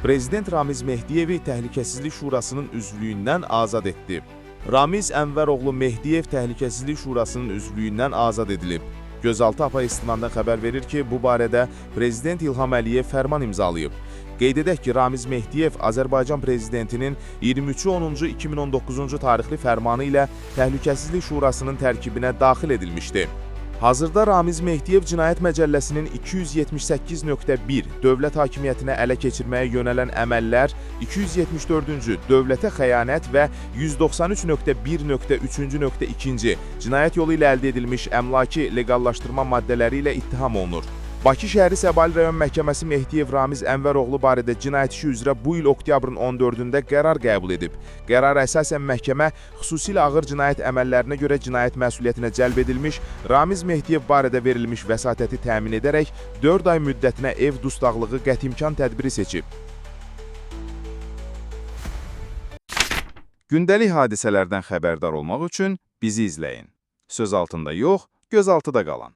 Prezident Ramiz Mehdiyevi Təhlükəsizlik Şurasının üzvlüyündən azad etdi. Ramiz Ənvəroğlu Mehdiyev Təhlükəsizlik Şurasının üzvlüyündən azad edilib. Gözaltı APA İstimandan xəbər verir ki, bu barədə Prezident İlham Əliyev fərman imzalayıb. Qeyd edək ki, Ramiz Mehdiyev Azərbaycan Prezidentinin 23-10-2019-cu tarixli fərmanı ilə Təhlükəsizlik Şurasının tərkibinə daxil edilmişdi. Hazırda Ramiz Mehdiyev Cinayət Məcəlləsinin 278.1 dövlət hakimiyyətinə ələ keçirməyə yönələn əməllər, 274-cü dövlətə xəyanət və 193.1.3.2 cinayət yolu ilə əldə edilmiş əmlaki leqallaşdırma maddələri ilə ittiham olunur. Bakı şəhəri Səbail rayon məhkəməsi Mehdiyev Ramiz Ənvəroğlu barədə cinayət işi üzrə bu il oktyabrın 14-də qərar qəbul edib. Qərara əsasən məhkəmə xüsusilə ağır cinayət əməllərinə görə cinayət məsuliyyətinə cəlb edilmiş Ramiz Mehdiyev barədə verilmiş vəsatəti təmin edərək 4 ay müddətinə ev dustaqlığı qətimkan tədbiri seçib. Gündəlik hadisələrdən xəbərdar olmaq üçün bizi izləyin. Söz altında yox, göz altıda qalın.